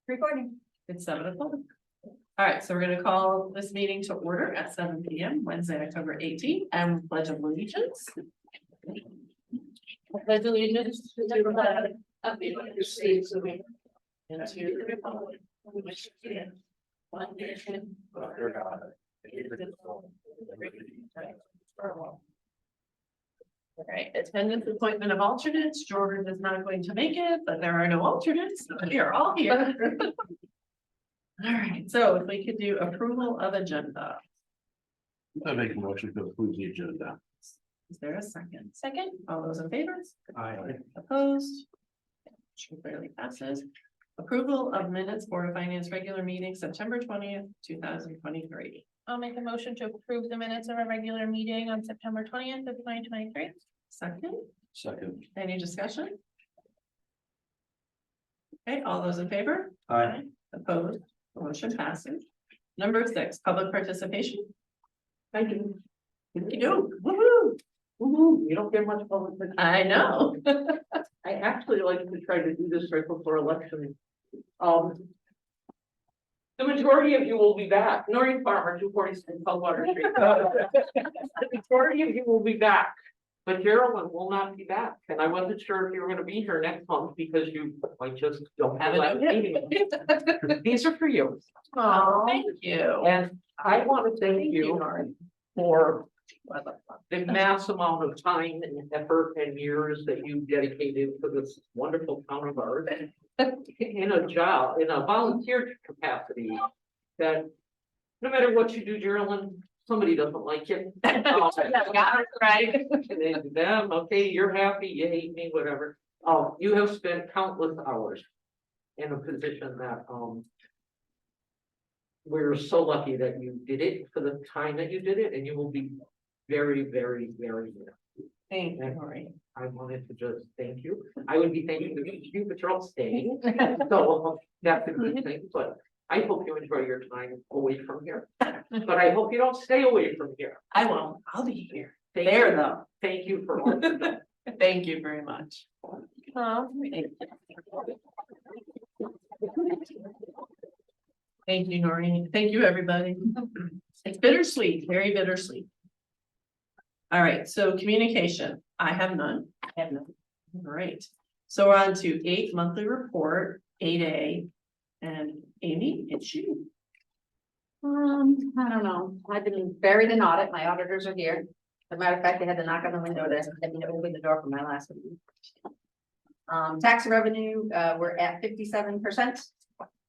Recording. It's 7 o'clock. All right, so we're gonna call this meeting to order at 7 p.m. Wednesday, October 18th, and pledge of allegiance. I pledge allegiance to the flag of the United States of America and to the republic for which it stands, one nation, under God, indivisible, with liberty and justice for all. All right, attendance appointment of alternates. Jordan is not going to make it, but there are no alternates. So we are all here. All right, so if we could do approval of agenda. I make a motion to approve the agenda. Is there a second? Second, all those in favor? Aye. Opposed? Motion clearly passes. Approval of minutes Board of Finance regular meeting, September 20th, 2023. I'll make a motion to approve the minutes of our regular meeting on September 20th of 2023. Second, Second. any discussion? Okay, all those in favor? Aye. Opposed? The motion passes. Number 6, public participation. Thank you. Thank you. Woo-hoo. Woo-hoo, you don't get much public. I know. I actually like to try to do this right before election. The majority of you will be back, Noreen Farmer, 246 Coldwater Street. The majority of you will be back, but Geraldine will not be back, and I wasn't sure if you were gonna be here next month because you like just don't have Haven't a meeting. These are for you, Oh, thank you. and I want to thank you for Well, the mass amount of time and effort and years that you dedicated to this wonderful town of ours. In a job, in a volunteer capacity, that no matter what you do, Geraldine, somebody doesn't like you. Got it right. And then them, okay, you're happy, you hate me, whatever. You have spent countless hours in a position that, we're so lucky that you did it for the time that you did it, and you will be very, very, very good. Thank you, Lori. I wanted to just thank you. I would be thanking you, but you're all staying. So that's a good thing, but I hope you enjoy your time away from here. But I hope you don't stay away from here. I won't, I'll be here. Thank There you. though. Thank you for all you've done. Thank you very much. Thank you, Noreen. Thank you, everybody. It's bittersweet, very bittersweet. All right, so communication, I have none. I have none. All right, so we're on to 8 monthly report, 8A. And Amy, it's you. I don't know, I've been buried in audit, my auditors are here. As a matter of fact, they had to knock on the window to let me open the door for my last meeting. Tax revenue, we're at 57%,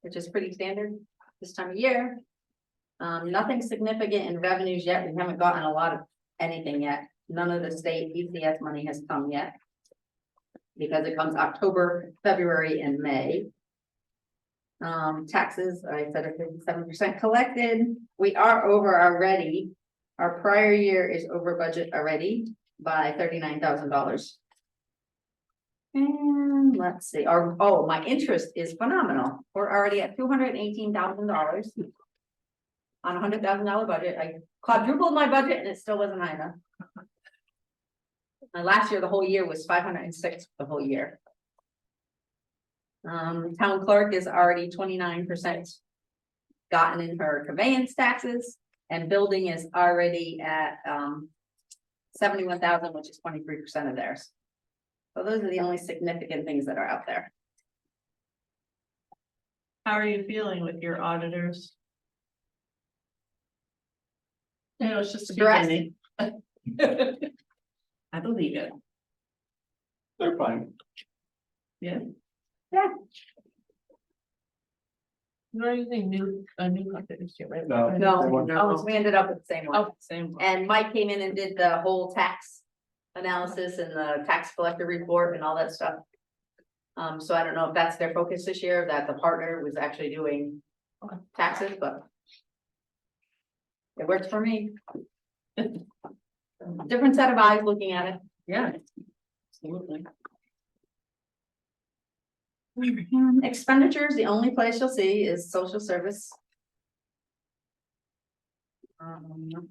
which is pretty standard this time of year. Nothing significant in revenues yet, we haven't gotten a lot of anything yet, none of the state ECS money has come yet. Because it comes October, February, and May. Taxes, I said are 57% collected. We are over already. Our prior year is over budget already by $39,000. And let's see, my interest is phenomenal. We're already at $218,000 on a $100,000 budget. I quadrupled my budget and it still wasn't high enough. And last year, the whole year was 506 the whole year. Town clerk is already 29% gotten in her conveyance taxes, and building is already at 71,000, which is 23% of theirs. So those are the only significant things that are out there. How are you feeling with your auditors? You know, it's just a Stressed. beginning. I believe it. They're fine. Yeah. Yeah. You're using a new company this year, right? No, we ended up with the same one. Oh, same one. And Mike came in and did the whole tax analysis and the tax collector report and all that stuff. So I don't know if that's their focus this year, that the partner was actually doing taxes, but it works for me. Different set of eyes looking at it. Yeah. Absolutely. Expenditures, the only place you'll see is social service. The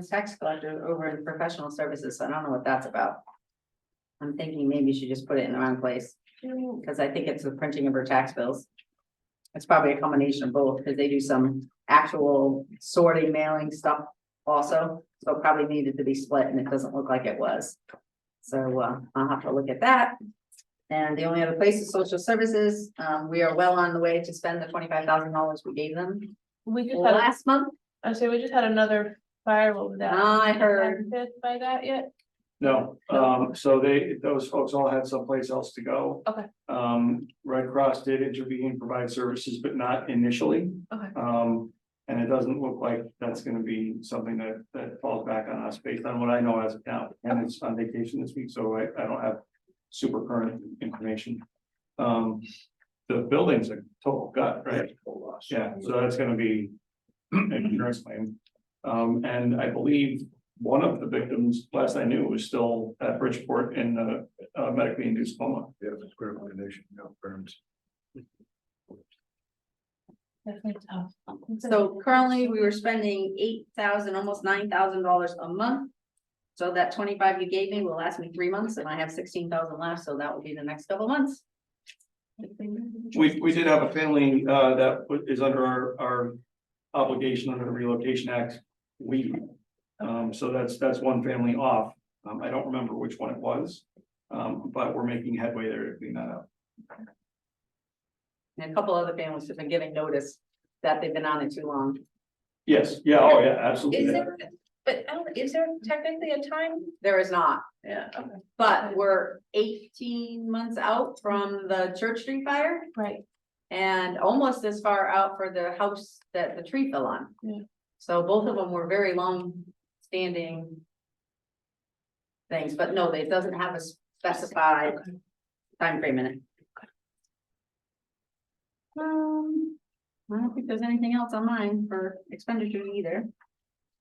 tax collector over in professional services, so I don't know what that's about. I'm thinking maybe you should just put it in the wrong place. because I think it's the printing of her tax bills. It's probably a combination of both, because they do some actual sorting, mailing stuff also, so it probably needed to be split, and it doesn't look like it was. So, I'll have to look at that. And the only other place is social services. We are well on the way to spend the $25,000 we gave them We just had, last month. I say we just had another fire, what was that? I heard. Hit by that yet? No, so those folks all had someplace else to go. Okay. Red Cross did intervene, provide services, but not initially. Okay. And it doesn't look like that's gonna be something that falls back on us based on what I know as of now. And it's on vacation this week, so I don't have super current information. The building's a total gut, right? Yeah, so that's gonna be an insurance claim. And I believe one of the victims, last I knew, was still at Bridgeport in medically induced coma. Yeah, it's critical condition, no burns. Definitely tough. So currently, we were spending $8,000, almost $9,000 a month. So that 25 you gave me will last me 3 months, and I have 16,000 left, so that will be the next couple months. We did have a family that is under our obligation under the Relocation Act. So that's one family off. I don't remember which one it was. But we're making headway there to clean that up. And a couple other families have been giving notice that they've been on it too long. Yes, yeah, oh yeah, absolutely. Is there, but I don't, is there technically a time? There is not, Yeah, okay. but we're 18 months out from the Church Street fire Right. and almost as far out for the house that the tree fell on. Yeah. So both of them were very long standing things, but no, it doesn't have a specified time frame in it. I don't think there's anything else on mine for expenditure either.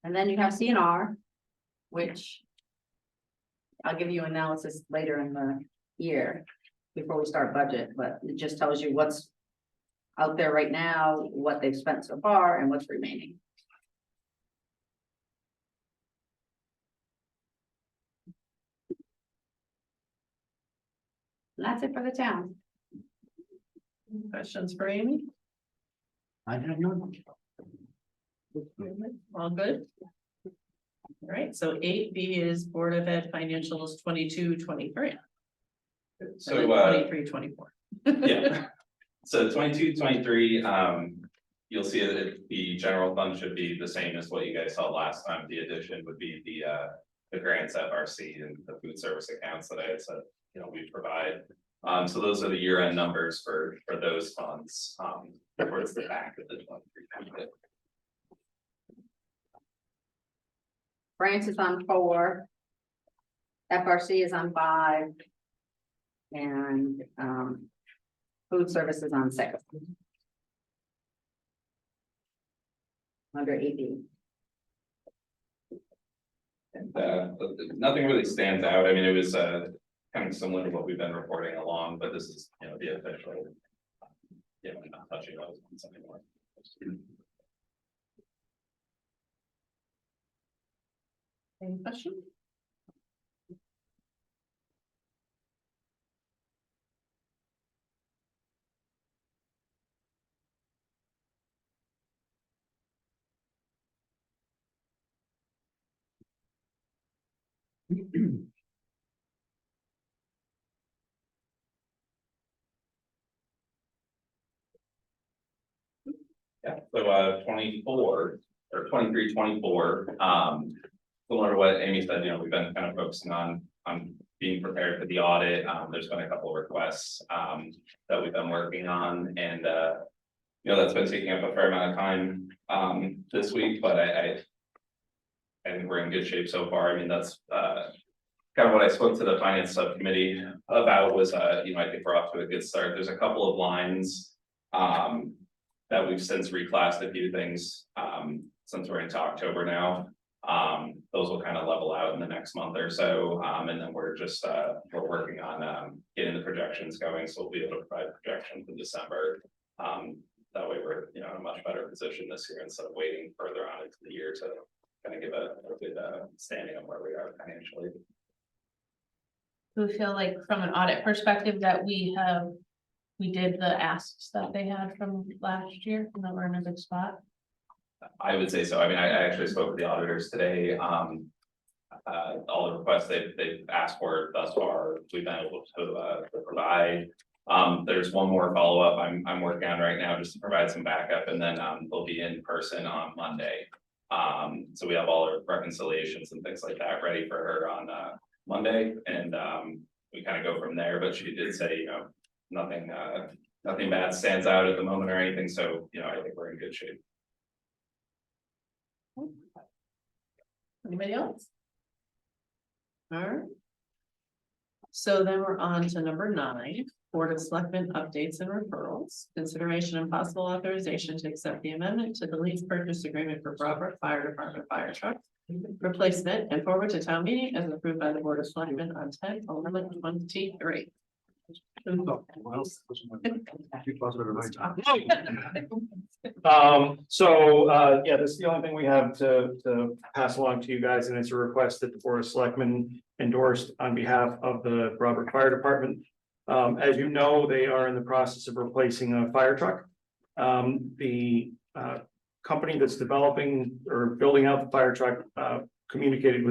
And then you have CNR, which I'll give you analysis later in the year before we start budget, but it just tells you what's out there right now, what they've spent so far, and what's remaining. And that's it for the town. Questions for Amy? I have none. All good? All right, so 8B is Board of Ed financials 22-23. So, 23-24. yeah, so 22-23, you'll see that the general fund should be the same as what you guys saw last time. The addition would be the grants FRC and the food service accounts that I had said, we provide. So those are the year-end numbers for those funds, towards the back of the 23. Grants is on 4. FRC is on 5. And food services on 6. Under 80. And nothing really stands out. I mean, it was kind of similar to what we've been reporting along, but this is, the official. We're not touching those ones anymore. Any questions? Yeah, so 24 or 23-24, similar to what Amy said, we've been kind of focusing on being prepared for the audit. There's been a couple of requests that we've been working on, and that's been taking up a fair amount of time this week, but I think we're in good shape so far. I mean, that's kind of what I spoke to the finance subcommittee about was I think we're off to a good start. There's a couple of lines that we've since reclassed a few things since we're into October now. Those will kind of level out in the next month or so. And then we're just we're working on getting the projections going, so we'll be able to provide projections in December. That way we're in a much better position this year instead of waiting further on into the year to kind of give a good standing on where we are financially. Do we feel like from an audit perspective that we did the asks that they had from last year, and that we're in a good spot? I would say so. I mean, I actually spoke with the auditors today. All the requests they've asked for thus far, we've been able to provide. There's one more follow-up I'm working on right now just to provide some backup, and then they'll be in person on Monday. So we have all our reconciliations and things like that ready for her on Monday, and we kind of go from there. But she did say, you know, nothing bad stands out at the moment or anything, so you know, I think we're in good shape. Anybody else? All right. So then we're on to number 9, Board of Selectmen updates and referrals, consideration and possible authorization to accept the amendment to the lease purchase agreement for Broadbrook Fire Department fire truck replacement and forward to town meeting as approved by the Board of Selectmen on 10/11/23. Yeah, this is the only thing we have to pass along to you guys, and it's a request that the Board of Selectmen endorsed on behalf of the Broadbrook Fire Department. As you know, they are in the process of replacing a fire truck. The company that's developing or building out the fire truck communicated with